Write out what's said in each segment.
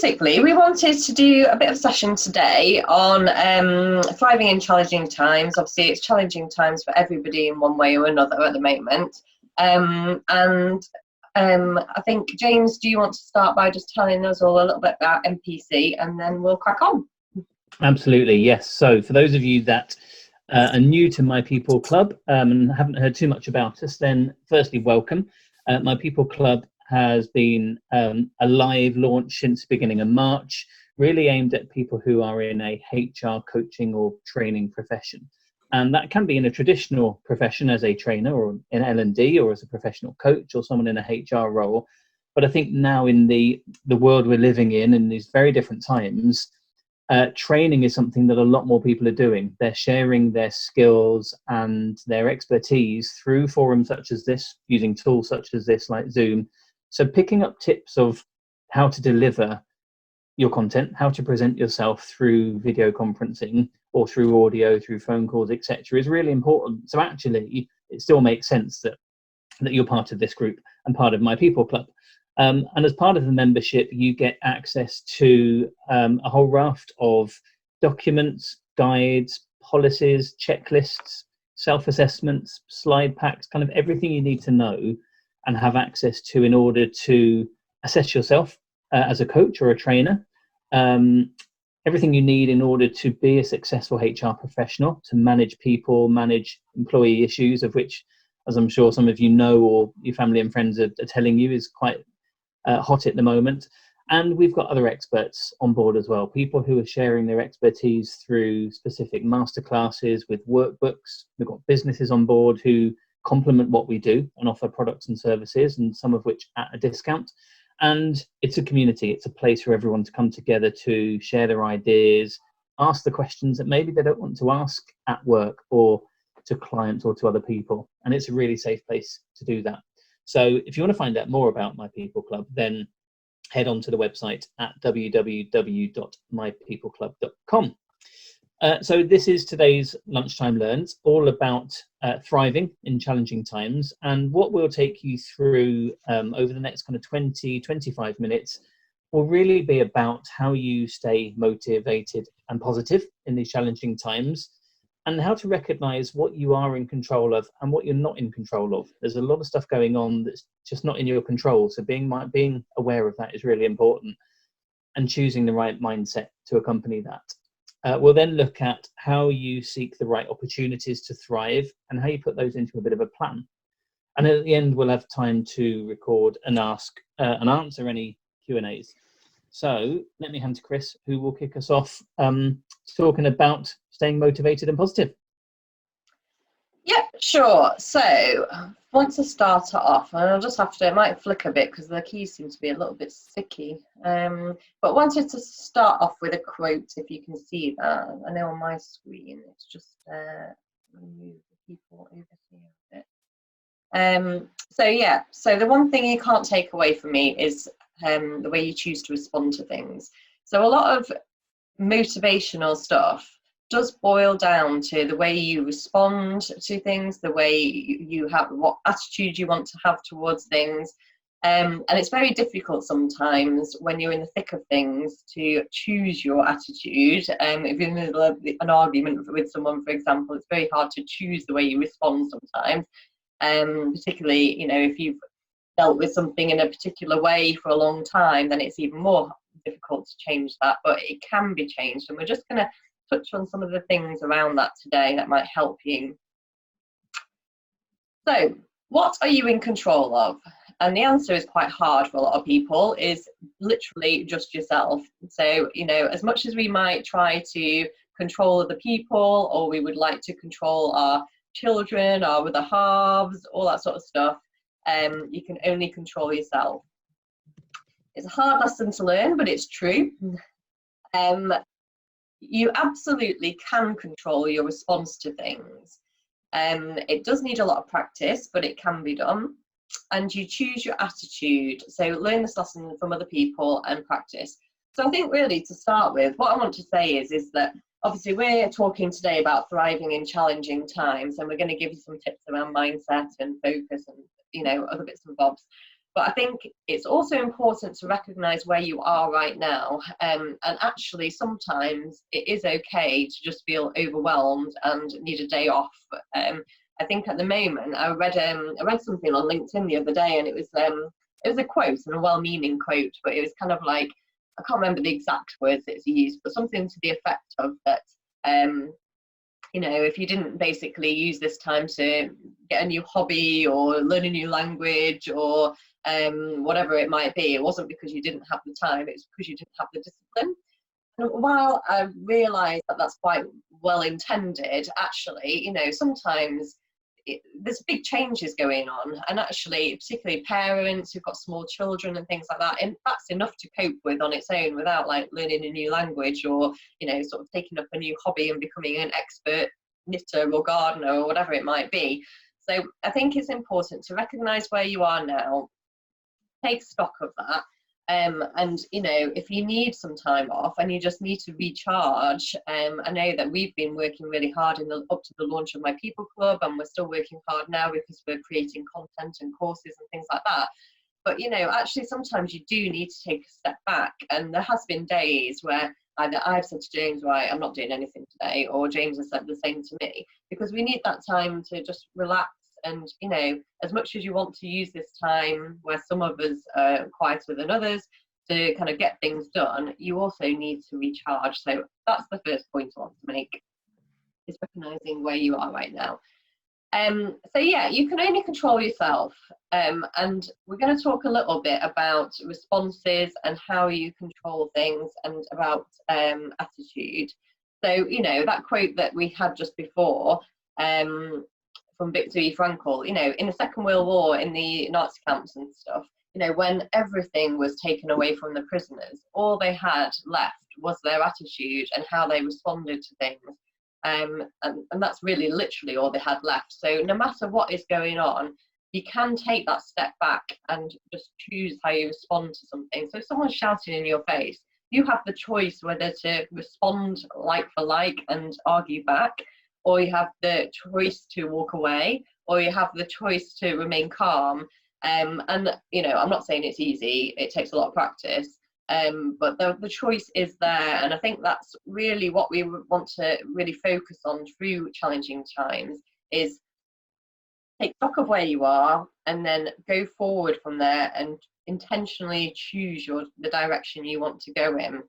basically, we wanted to do a bit of a session today on thriving in challenging times. Obviously, it's challenging times for everybody in one way or another at the moment. I think, James, do you want to start by just telling us all a little bit about MPC, and then we'll crack on? Absolutely, yes. So for those of you that are new to My People Club and haven't heard too much about us, then firstly, welcome. My People Club has been a live launch since the beginning of March, really aimed at people who are in a HR coaching or training profession. And that can be in a traditional profession as a trainer or in L&D or as a professional coach or someone in a HR role. But I think now in the world we're living in these very different times, training is something that a lot more people are doing. They're sharing their skills and their expertise through forums such as this, using tools such as this like Zoom. So picking up tips of how to deliver your content, how to present yourself through video conferencing or through audio, through phone calls, etc., is really important. So actually, it still makes sense that you're part of this group and part of My People Club. And as part of the membership, you get access to a whole raft of documents, guides, policies, checklists, self-assessments, slide packs, kind of everything you need to know and have access to in order to assess yourself as a coach or a trainer. Everything you need in order to be a successful HR professional, to manage people, manage employee issues, of which, as I'm sure some of you know or your family and friends are telling you, is quite hot at the moment. And we've got other experts on board as well, people who are sharing their expertise through specific masterclasses with workbooks. We've got businesses on board who complement what we do and offer products and services, and some of which at a discount. And it's a community, it's a place for everyone to come together to share their ideas, ask the questions that maybe they don't want to ask at work or to clients or to other people. And it's a really safe place to do that. So if you want to find out more about My People Club, then head on to the website at www.mypeopleclub.com. So this is today's Lunchtime Learns, all about thriving in challenging times. And what we'll take you through over the next kind of 20-25 minutes will really be about how you stay motivated and positive in these challenging times, and how to recognize what you are in control of and what you're not in control of. There's a lot of stuff going on that's just not in your control. So being aware of that is really important, and choosing the right mindset to accompany that. We'll then look at how you seek the right opportunities to thrive and how you put those into a bit of a plan. And at the end, we'll have time to record and ask and answer any Q&As. So let me hand to Chris, who will kick us off talking about staying motivated and positive. Yeah, sure. So once I start it off, and I'll just have to, it might flick a bit because the keys seem to be a little bit sticky. But wanted to start off with a quote, if you can see that. I know on my screen, it's just move the people over here a bit. So the one thing you can't take away from me is the way you choose to respond to things. So a lot of motivational stuff does boil down to the way you respond to things, the way you have, what attitude you want to have towards things. And it's very difficult sometimes when you're in the thick of things to choose your attitude. If you're in the middle of an argument with someone, for example, it's very hard to choose the way you respond sometimes. Particularly, if you've dealt with something in a particular way for a long time, then it's even more difficult to change that, but it can be changed. And we're just going to touch on some of the things around that today that might help you. So, what are you in control of? And the answer is quite hard for a lot of people, is literally just yourself. So, as much as we might try to control other people, or we would like to control our children, our other halves, all that sort of stuff, you can only control yourself. It's a hard lesson to learn, but it's true. You absolutely can control your response to things. It does need a lot of practice, but it can be done. And you choose your attitude. So learn this lesson from other people and practice. So I think really to start with, what I want to say is that obviously we're talking today about thriving in challenging times, and we're going to give you some tips around mindset and focus and other bits and bobs. But I think it's also important to recognize where you are right now. And actually, sometimes it is okay to just feel overwhelmed and need a day off. I think at the moment, I read something on LinkedIn the other day, and it was a quote, and a well-meaning quote, but it was kind of like, I can't remember the exact words it's used, but something to the effect of that, you know, if you didn't basically use this time to get a new hobby or learn a new language or whatever it might be, it wasn't because you didn't have the time, it's because you didn't have the discipline. And while I realise that that's quite well intended, actually, you know, sometimes there's big changes going on, and actually, particularly parents who've got small children and things like that, and that's enough to cope with on its own without like learning a new language or, you know, sort of taking up a new hobby and becoming an expert knitter or gardener or whatever it might be. So I think it's important to recognise where you are now, take stock of that. And you know, if you need some time off and you just need to recharge, I know that we've been working really hard up to the launch of My People Club, and we're still working hard now because we're creating content and courses and things like that. But you know, actually sometimes you do need to take a step back, and there has been days where either I've said to James, right, I'm not doing anything today, or James has said the same to me, because we need that time to just relax. And you know, as much as you want to use this time where some of us are quieter than others to kind of get things done, you also need to recharge. So that's the first point I want to make, is recognizing where you are right now. So yeah, you can only control yourself, and we're going to talk a little bit about responses and how you control things, and about attitude. So you know, that quote that we had just before, from Viktor Frankl, you know, in the Second World War, in the Nazi camps and stuff, you know, when everything was taken away from the prisoners, all they had left was their attitude and how they responded to things. And that's really literally all they had left. So no matter what is going on, you can take that step back and just choose how you respond to something. So if someone's shouting in your face, you have the choice whether to respond like for like and argue back, or you have the choice to walk away, or you have the choice to remain calm. And you know, I'm not saying it's easy, it takes a lot of practice, but the choice is there. And I think that's really what we want to really focus on through challenging times, is take stock of where you are and then go forward from there and intentionally choose the direction you want to go in.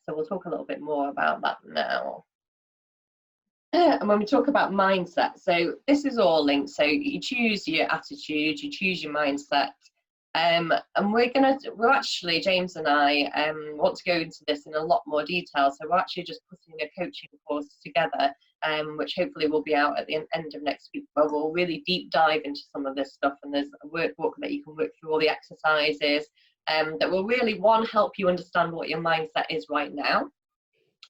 So we'll talk a little bit more about that now. And when we talk about mindset, so this is all linked. So you choose your attitude, you choose your mindset, and we're actually, James and I want to go into this in a lot more detail. So we're actually just putting a coaching course together, which hopefully will be out at the end of next week, where we'll really deep dive into some of this stuff. And there's a workbook that you can work through all the exercises, that will really, one, help you understand what your mindset is right now,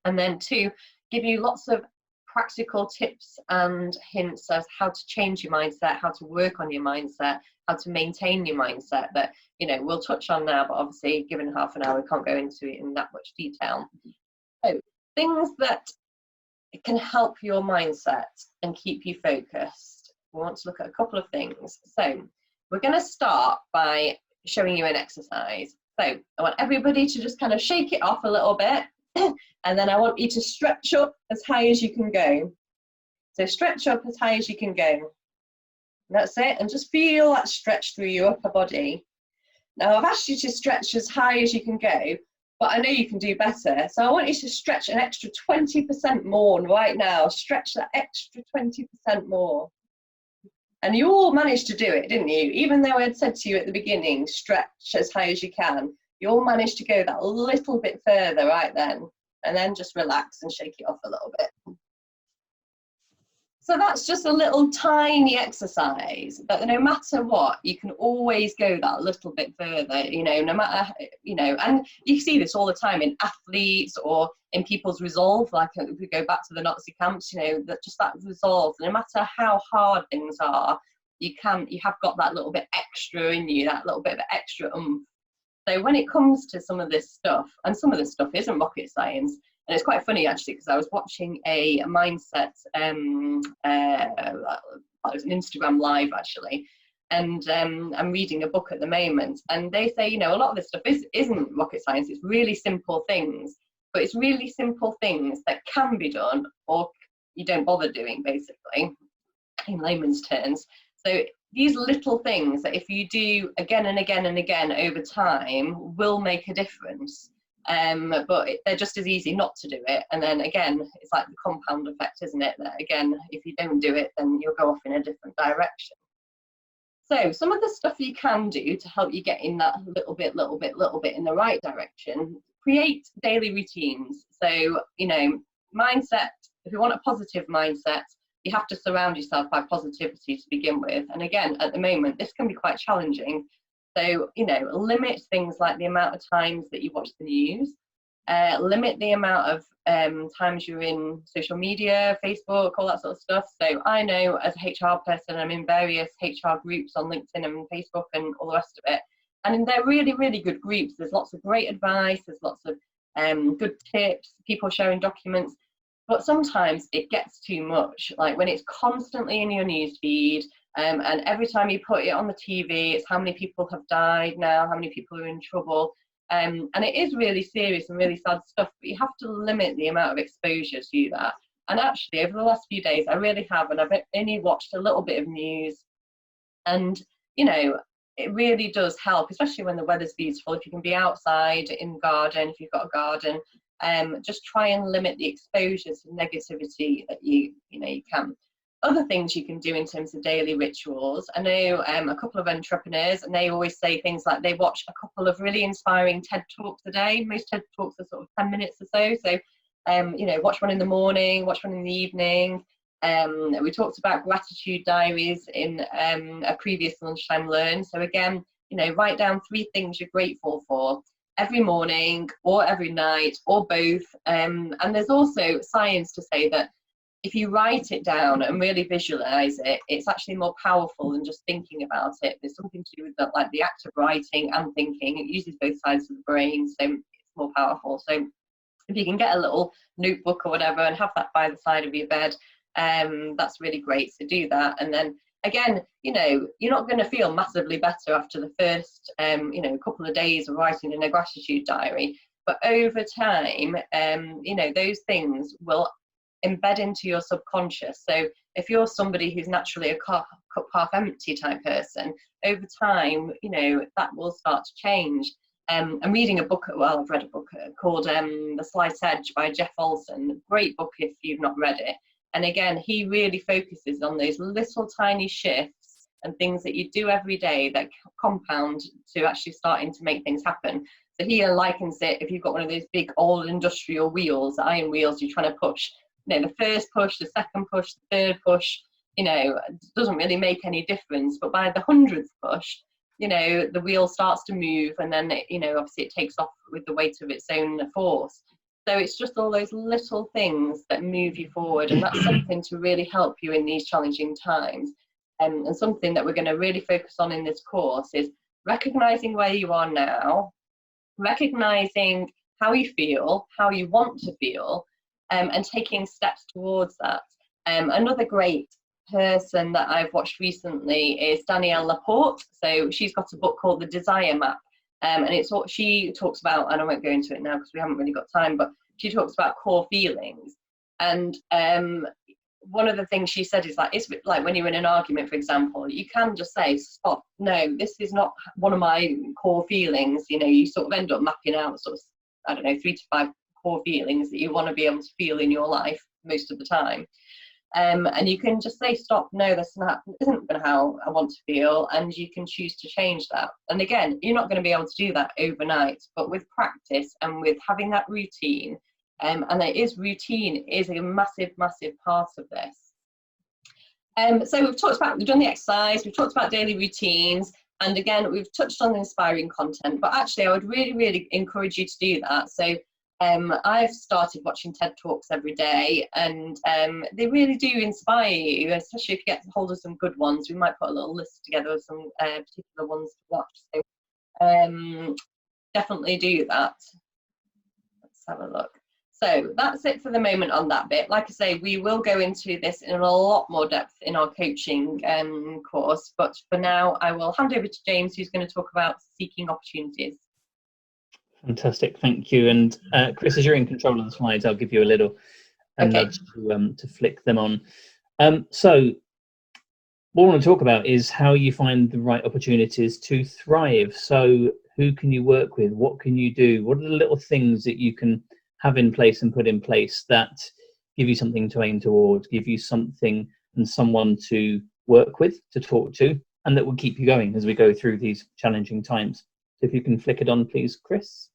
and then two, give you lots of practical tips and hints as how to change your mindset, how to work on your mindset, how to maintain your mindset, that, you know, we'll touch on now, but obviously given half an hour we can't go into it in that much detail. So things that can help your mindset and keep you focused, we want to look at a couple of things. So we're going to start by showing you an exercise. So I want everybody to just kind of shake it off a little bit, and then I want you to stretch up as high as you can go. So stretch up as high as you can go. That's it, and just feel that stretch through your upper body. Now I've asked you to stretch as high as you can go, but I know you can do better. So I want you to stretch an extra 20% more right now. Stretch that extra 20% more. And you all managed to do it, didn't you? Even though I had said to you at the beginning, stretch as high as you can, you all managed to go that little bit further right then. And then just relax and shake it off a little bit. So that's just a little tiny exercise, but no matter what, you can always go that little bit further, you know, no matter, you know, and you see this all the time in athletes or in people's resolve, like if we go back to the Nazi camps, you know, that just that resolve, no matter how hard things are, you have got that little bit extra in you, that little bit of extra oomph. So when it comes to some of this stuff, and some of this stuff isn't rocket science, and it's quite funny actually, because I was watching a mindset, it was an Instagram live actually, and I'm reading a book at the moment, and they say, you know, a lot of this stuff isn't rocket science. It's really simple things, but it's really simple things that can be done, or you don't bother doing, basically, in layman's terms. So these little things that if you do again and again and again over time will make a difference. But they're just as easy not to do it. And then again, it's like the compound effect, isn't it? That again, if you don't do it, then you'll go off in a different direction. So some of the stuff you can do to help you get in that little bit in the right direction, create daily routines. So, you know, mindset, if you want a positive mindset, you have to surround yourself by positivity to begin with. And again, at the moment, this can be quite challenging. So, you know, limit things like the amount of times that you watch the news, limit the amount of times you're in social media, Facebook, all that sort of stuff. So I know as a HR person, I'm in various HR groups on LinkedIn and Facebook and all the rest of it. And they're really, really good groups. There's lots of great advice, there's lots of good tips, people sharing documents. But sometimes it gets too much, like when it's constantly in your news feed, and every time you put it on the TV, it's how many people have died now, how many people are in trouble. And it is really serious and really sad stuff, but you have to limit the amount of exposure to that. And actually, over the last few days, I really have, and I've only watched a little bit of news. And, you know, it really does help, especially when the weather's beautiful. If you can be outside in the garden, if you've got a garden, just try and limit the exposure to negativity that you can. Other things you can do in terms of daily rituals. I know a couple of entrepreneurs, and they always say things like they watch a couple of really inspiring TED Talks a day. Most TED Talks are sort of 10 minutes or so. So, you know, watch one in the morning, watch one in the evening. We talked about gratitude diaries in a previous Lunchtime Learn. So again, you know, write down 3 things you're grateful for every morning or every night or both. And there's also science to say that if you write it down and really visualize it, it's actually more powerful than just thinking about it. There's something to do with that, like the act of writing and thinking. It uses both sides of the brain, so it's more powerful. So if you can get a little notebook or whatever and have that by the side of your bed, that's really great. So do that. And then again, you know, you're not going to feel massively better after the first, you know, couple of days of writing in a gratitude diary. But over time, you know, those things will embed into your subconscious. So if you're somebody who's naturally a cup half empty type person, over time, you know, that will start to change. I'm reading a book, well, I've read a book called The Slight Edge by Jeff Olson. Great book if you've not read it. And again, he really focuses on those little tiny shifts and things that you do every day that compound to actually starting to make things happen. So he likens it, if you've got one of those big old industrial wheels, iron wheels, you're trying to push, you know, the first push, the second push, the third push, you know, it doesn't really make any difference. But by the 100th push, you know, the wheel starts to move, and then, you know, obviously it takes off with the weight of its own force. So it's just all those little things that move you forward, and that's something to really help you in these challenging times. And something that we're going to really focus on in this course is recognizing where you are now, recognizing how you feel, how you want to feel, and taking steps towards that. Another great person that I've watched recently is Danielle Laporte. So she's got a book called The Desire Map, and it's what she talks about, and I won't go into it now because we haven't really got time, but she talks about core feelings. And one of the things she said is like, it's like when you're in an argument, for example, you can just say, stop, no, this is not one of my core feelings. You know, you sort of end up mapping out sort of, I don't know, 3 to 5 core feelings that you want to be able to feel in your life most of the time. And you can just say, stop, no, this isn't how I want to feel, and you can choose to change that. And again, you're not going to be able to do that overnight, but with practice and with having that routine, and routine is a massive part of this. So we've done the exercise, we've talked about daily routines, and again, we've touched on the inspiring content, but actually I would really encourage you to do that. So I've started watching TED Talks every day, and they really do inspire you, especially if you get hold of some good ones. We might put a little list together of some particular ones to watch. So definitely do that. Let's have a look. So that's it for the moment on that bit. Like I say, we will go into this in a lot more depth in our coaching course, but for now I will hand over to James, who's going to talk about seeking opportunities. Fantastic, thank you. And Chris, as you're in control of the slides, I'll give you a little nudge to flick them on. So what I want to talk about is how you find the right opportunities to thrive. So who can you work with? What can you do? What are the little things that you can have in place and put in place that give you something to aim towards, give you something and someone to work with, to talk to, and that will keep you going as we go through these challenging times. So if you can flick it on, please, Chris.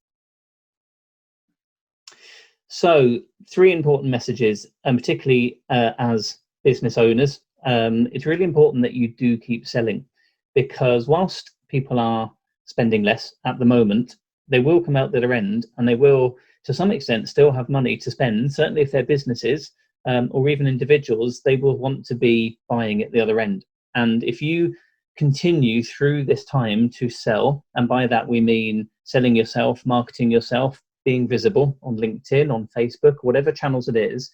So 3 important messages, and particularly as business owners, it's really important that you do keep selling, because whilst people are spending less at the moment, they will come out the other end and they will, to some extent, still have money to spend. Certainly if they're businesses or even individuals, they will want to be buying at the other end. And if you continue through this time to sell, and by that we mean selling yourself, marketing yourself, being visible on LinkedIn, on Facebook, whatever channels it is,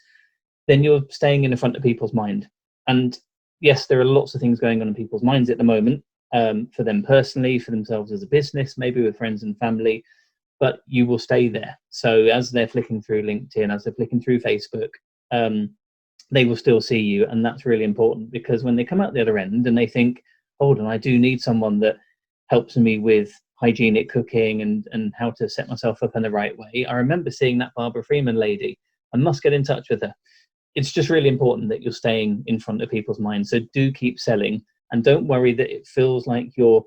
then you're staying in the front of people's mind. And yes, there are lots of things going on in people's minds at the moment, for them personally, for themselves as a business, maybe with friends and family, but you will stay there. So as they're flicking through LinkedIn, as they're flicking through Facebook, they will still see you. And that's really important, because when they come out the other end and they think, hold on, I do need someone that helps me with hygienic cooking and how to set myself up in the right way. I remember seeing that Barbara Freeman lady. I must get in touch with her. It's just really important that you're staying in front of people's minds. So do keep selling, and don't worry that it feels like you're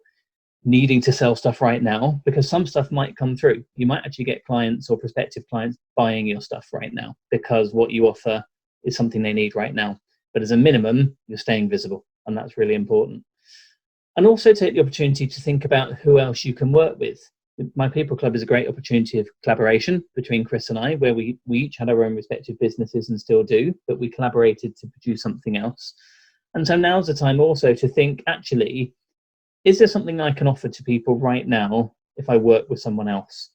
needing to sell stuff right now, because some stuff might come through. You might actually get clients or prospective clients buying your stuff right now because what you offer is something they need right now. But as a minimum, you're staying visible, and that's really important. And also take the opportunity to think about who else you can work with. My People Club is a great opportunity of collaboration between Chris and I, where we each had our own respective businesses and still do, but we collaborated to produce something else. And so now's the time also to think, actually, is there something I can offer to people right now if I work with someone else?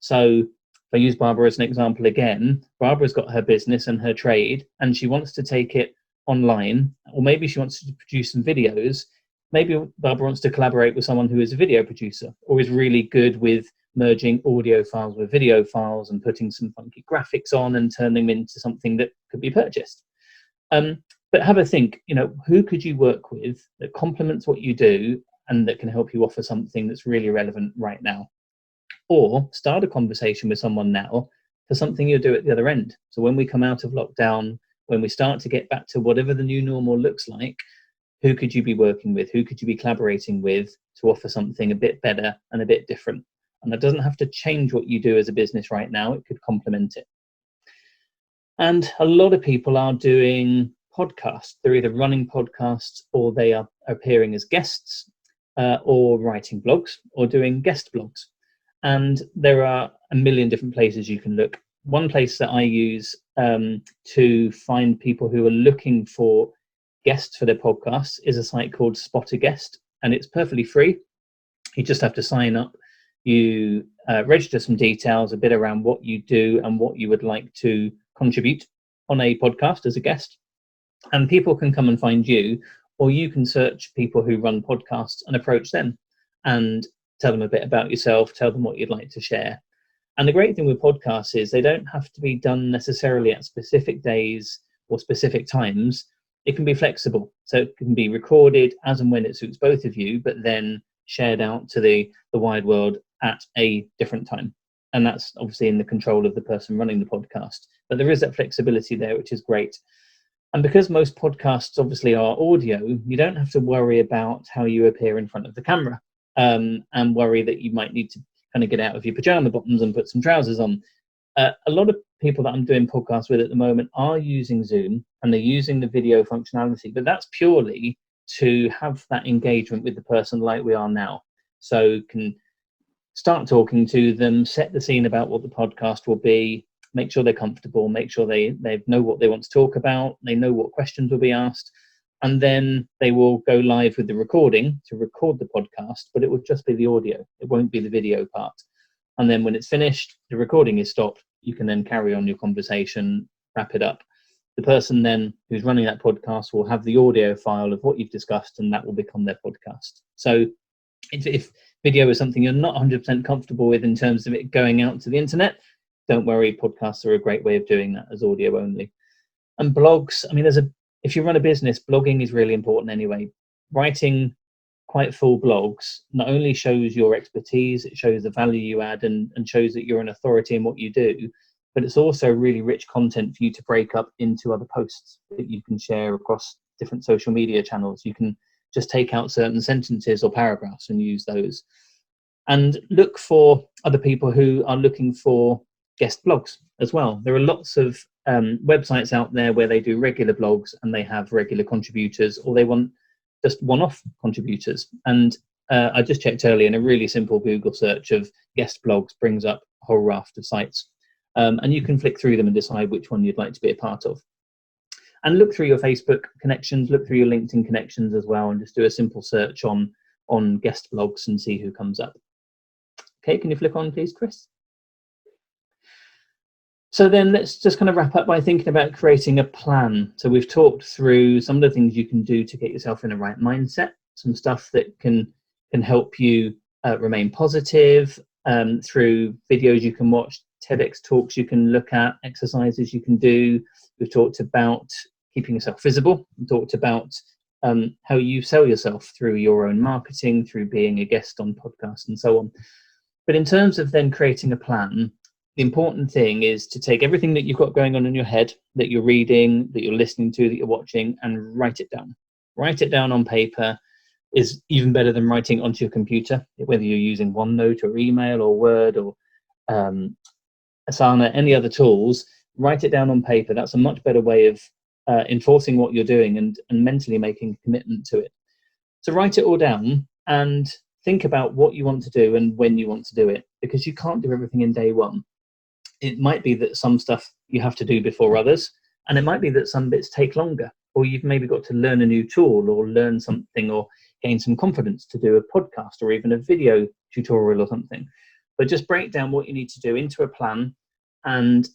So if I use Barbara as an example again, Barbara's got her business and her trade, and she wants to take it online, or maybe she wants to produce some videos. Maybe Barbara wants to collaborate with someone who is a video producer or is really good with merging audio files with video files and putting some funky graphics on and turning them into something that could be purchased. But have a think, who could you work with that complements what you do and that can help you offer something that's really relevant right now? Or start a conversation with someone now for something you'll do at the other end. So when we come out of lockdown, when we start to get back to whatever the new normal looks like, who could you be working with? Who could you be collaborating with to offer something a bit better and a bit different? And that doesn't have to change what you do as a business right now. It could complement it. And a lot of people are doing podcasts. They're either running podcasts or they are appearing as guests or writing blogs or doing guest blogs. And there are a million different places you can look. One place that I use to find people who are looking for guests for their podcasts is a site called Spot a Guest, and it's perfectly free. You just have to sign up. You register some details, a bit around what you do and what you would like to contribute on a podcast as a guest. And people can come and find you, or you can search people who run podcasts and approach them and tell them a bit about yourself, tell them what you'd like to share. And the great thing with podcasts is they don't have to be done necessarily at specific days or specific times. It can be flexible. So it can be recorded as and when it suits both of you, but then shared out to the wide world at a different time. And that's obviously in the control of the person running the podcast. But there is that flexibility there, which is great. And because most podcasts obviously are audio, you don't have to worry about how you appear in front of the camera and worry that you might need to kind of get out of your pajama bottoms and put some trousers on. A lot of people that I'm doing podcasts with at the moment are using Zoom and they're using the video functionality, but that's purely to have that engagement with the person like we are now. So can start talking to them, set the scene about what the podcast will be, make sure they're comfortable, make sure they know what they want to talk about, they know what questions will be asked, and then they will go live with the recording to record the podcast, but it will just be the audio. It won't be the video part. And then when it's finished, the recording is stopped you can then carry on your conversation, wrap it up. The person then who's running that podcast will have the audio file of what you've discussed, and that will become their podcast. So if video is something you're not 100% comfortable with in terms of it going out to the internet, don't worry, podcasts are a great way of doing that as audio only. And blogs, I mean, if you run a business, blogging is really important anyway. Writing quite full blogs not only shows your expertise, it shows the value you add and shows that you're an authority in what you do, but it's also really rich content for you to break up into other posts that you can share across different social media channels. You can just take out certain sentences or paragraphs and use those. And look for other people who are looking for guest blogs as well. There are lots of websites out there where they do regular blogs and they have regular contributors, or they want just one-off contributors. And I just checked earlier, and a really simple Google search of guest blogs brings up a whole raft of sites. And you can flick through them and decide which one you'd like to be a part of. And look through your Facebook connections, look through your LinkedIn connections as well, and just do a simple search on guest blogs and see who comes up. Okay, can you flick on, please, Chris? So then let's just kind of wrap up by thinking about creating a plan. So we've talked through some of the things you can do to get yourself in the right mindset, some stuff that can help you remain positive, through videos you can watch, TEDx talks you can look at, exercises you can do. We've talked about keeping yourself visible. We talked about how you sell yourself through your own marketing, through being a guest on podcasts and so on. But in terms of then creating a plan, the important thing is to take everything that you've got going on in your head, that you're reading, that you're listening to, that you're watching, and write it down. Write it down on paper is even better than writing onto your computer, whether you're using OneNote or email or Word or Asana, any other tools. Write it down on paper. That's a much better way of enforcing what you're doing and mentally making a commitment to it. So write it all down and think about what you want to do and when you want to do it, because you can't do everything in day one. It might be that some stuff you have to do before others, and it might be that some bits take longer, or you've maybe got to learn a new tool or learn something or gain some confidence to do a podcast or even a video tutorial or something. But just break down what you need to do into a plan and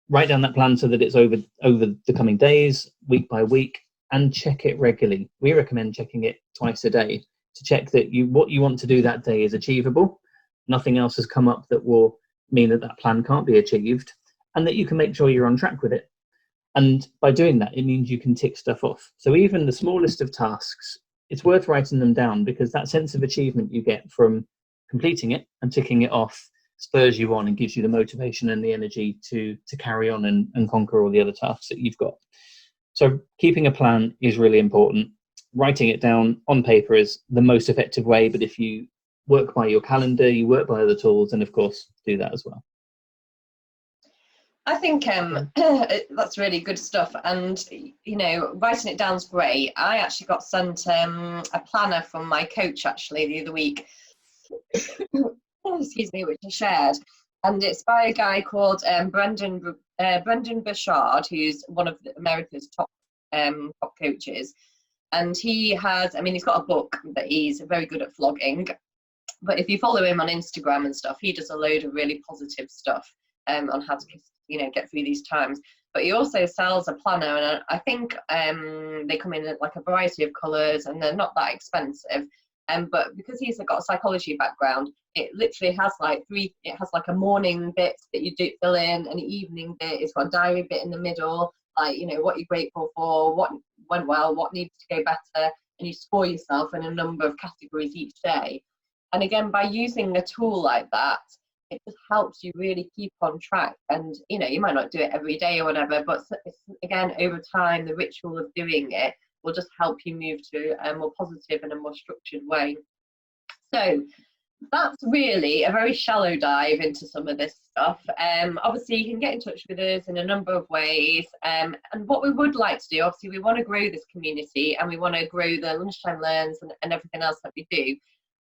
write down that plan so that it's over the coming days, week by week, and check it regularly. We recommend checking it twice a day to check that what you want to do that day is achievable. Nothing else has come up that will mean that plan can't be achieved, and that you can make sure you're on track with it. And by doing that, it means you can tick stuff off. So even the smallest of tasks, it's worth writing them down, because that sense of achievement you get from completing it and ticking it off spurs you on and gives you the motivation and the energy to carry on and conquer all the other tasks that you've got. So keeping a plan is really important. Writing it down on paper is the most effective way, but if you work by your calendar, you work by other tools, and of course do that as well. I think that's really good stuff, and writing it down is great. I actually got sent a planner from my coach actually the other week excuse me, which I shared, and it's by a guy called Brendan Burchard, who's one of America's top coaches. And he's got a book that he's very good at vlogging. But if you follow him on Instagram and stuff, he does a load of really positive stuff on how to get through these times. But he also sells a planner, and I think they come in like a variety of colours, and they're not that expensive. But because he's got a psychology background, it literally has it has like a morning bit that you do fill in, an evening bit, it's got a diary bit in the middle, what you're grateful for, what went well, what needs to go better, and you score yourself in a number of categories each day. And again, by using a tool like that, it just helps you really keep on track. And you might not do it every day or whatever, but again, over time, the ritual of doing it will just help you move to a more positive and a more structured way. So that's really a very shallow dive into some of this stuff. Obviously, you can get in touch with us in a number of ways. And what we would like to do, obviously, we want to grow this community, and we want to grow the Lunchtime Learns and everything else that we do.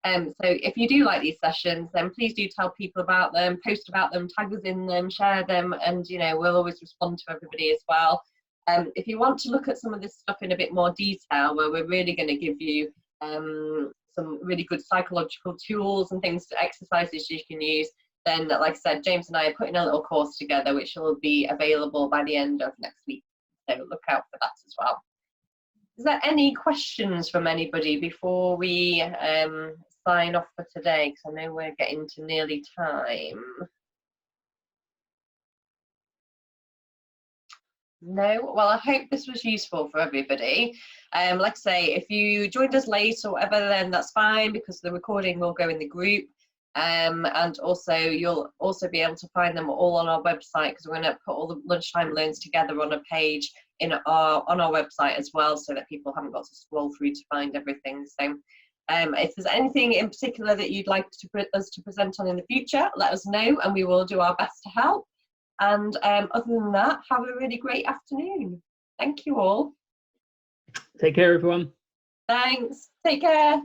So if you do like these sessions, then please do tell people about them, post about them, tag us in them, share them, and we'll always respond to everybody as well. If you want to look at some of this stuff in a bit more detail, where we're really going to give you some really good psychological tools and things, exercises you can use, then, like I said, James and I are putting a little course together which will be available by the end of next week. So look out for that as well. Is there any questions from anybody before we sign off for today? Because I know we're getting to nearly time. No? Well, I hope this was useful for everybody. Like I say, if you joined us late or whatever, then that's fine, because the recording will go in the group. And also you'll also be able to find them all on our website, because we're going to put all the Lunchtime Learns together on a page on our website as well, so that people haven't got to scroll through to find everything. So if there's anything in particular that you'd like us to present on in the future, let us know and we will do our best to help. And other than that, have a really great afternoon. Thank you all. Take care, everyone. Thanks. Take care.